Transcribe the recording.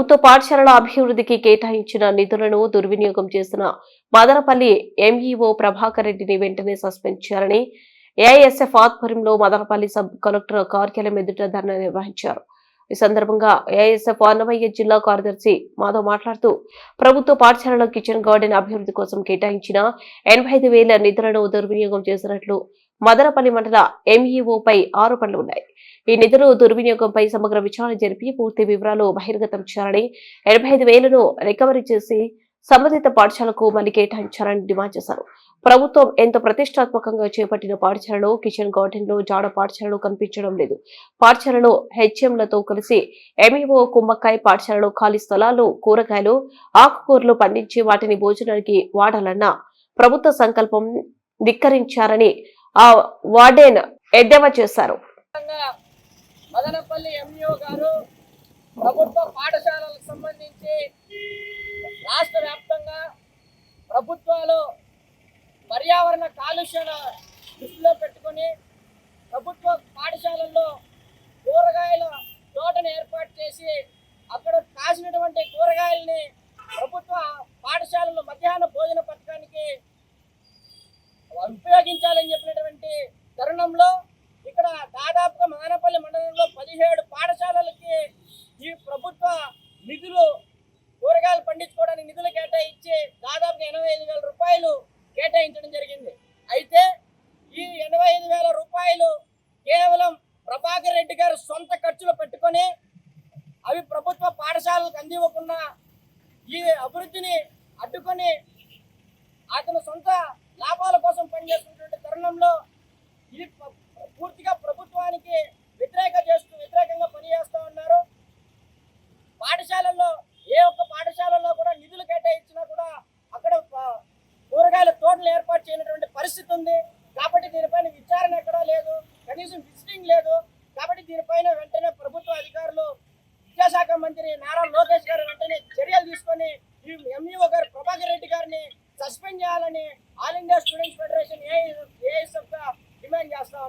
ప్రభుత్వ పాఠశాలల అభివృద్ధికి కేటాయించిన నిధులను దుర్వినియోగం చేసిన మదనపల్లి ఎంఈఓ ప్రభాకర్ రెడ్డిని వెంటనే సస్పెండ్ చేయాలని ఏఐఎస్ఎఫ్ ఆధ్వర్యంలో మదనపల్లి సబ్ కలెక్టర్ కార్యాలయం ఎదుట ధర్నా నిర్వహించారు. ఈ సందర్భంగా ఏఐఎస్ఎఫ్ అన్నమయ్య జిల్లా కార్యదర్శి మాధవ్ మాట్లాడుతూ ప్రభుత్వ పాఠశాలలో కిచెన్ గార్డెన్ అభివృద్ధి కోసం కేటాయించిన 85,000 నిధులను దుర్వినియోగం చేసినట్లు మదనపల్లి మండల ఎంఈఓపై ఆరోపణలు ఉన్నాయి. ఈ నిధులు దుర్వినియోగంపై సమగ్ర విచారణ జరిపి పూర్తి వివరాలు బహిర్గతం చేయాలని 85,000ను రికవరీ చేసి సంబంధిత పాఠశాలకు మళ్లీ కేటాయించాలని డిమాండ్ చేశారు. ప్రభుత్వం ఎంతో ప్రతిష్టాత్మకంగా చేపట్టిన పాఠశాలలో కిచెన్ గార్డెన్లో జాడ పాఠశాలలో కనిపించడం లేదు. పాఠశాలలో హెచ్ఎంలతో కలిసి ఎంఈఓ కుమ్మక్కాయ పాఠశాలలో ఖాళీ స్థలాలు కూరగాయలు ఆకుకూరలు పండించి వాటిని భోజనానికి వాడాలన్న ప్రభుత్వ సంకల్పం ధిక్కరించారని ఆ వార్డెన్ ఎద్దేవా చేశారు. మదనపల్లి ఎంఈఓ గారు ప్రభుత్వ పాఠశాలలకు సంబంధించి రాష్ట్ర వ్యాప్తంగా ప్రభుత్వాలు పర్యావరణ కాలుష్యాల దృష్టిలో పెట్టుకొని ప్రభుత్వ పాఠశాలల్లో కూరగాయల తోటను ఏర్పాటు చేసి అక్కడ కాసినటువంటి కూరగాయలని ప్రభుత్వ పాఠశాలల్లో మధ్యాహ్న భోజన పథకానికి ఉపయోగించాలని చెప్పినటువంటి తరుణంలో ఇక్కడ దాదాపుగా మదనపల్లి మండలంలో 17 పాఠశాలలకి ఈ ప్రభుత్వ నిధులు కూరగాయలు పండించుకోవడానికి నిధులు కేటాయించి దాదాపుగా 85,000 రూపాయలు కేటాయించడం జరిగింది. అయితే ఈ 85,000 రూపాయలు కేవలం ప్రభాకర్ రెడ్డి గారు సొంత ఖర్చులు పెట్టుకొని అవి ప్రభుత్వ పాఠశాలలకు అందివ్వకుండా ఈ అభివృద్ధిని అడ్డుకొని అతను సొంత లాభాల కోసం పనిచేస్తున్నటువంటి తరుణంలో ఇది పూర్తిగా ప్రభుత్వానికి వ్యతిరేకంగా పనిచేస్తూ ఉన్నారు. పాఠశాలల్లో ఏ ఒక్క పాఠశాలలో కూడా నిధులు కేటాయించినా కూడా అక్కడ కూరగాయల తోటలు ఏర్పాటు చేయనటువంటి పరిస్థితి ఉంది. కాబట్టి దీనిపైన విచారణ ఎక్కడా లేదు, కనీసం విజిటింగ్ లేదు. కాబట్టి దీనిపైన వెంటనే ప్రభుత్వ అధికారులు విద్యాశాఖ మంత్రి నారా లోకేష్ గారు వెంటనే చర్యలు తీసుకొని ఈ ఎంఈఓ గారు ప్రభాకర్ రెడ్డి గారిని సస్పెండ్ చేయాలని all India students federation AISF demand చేస్తా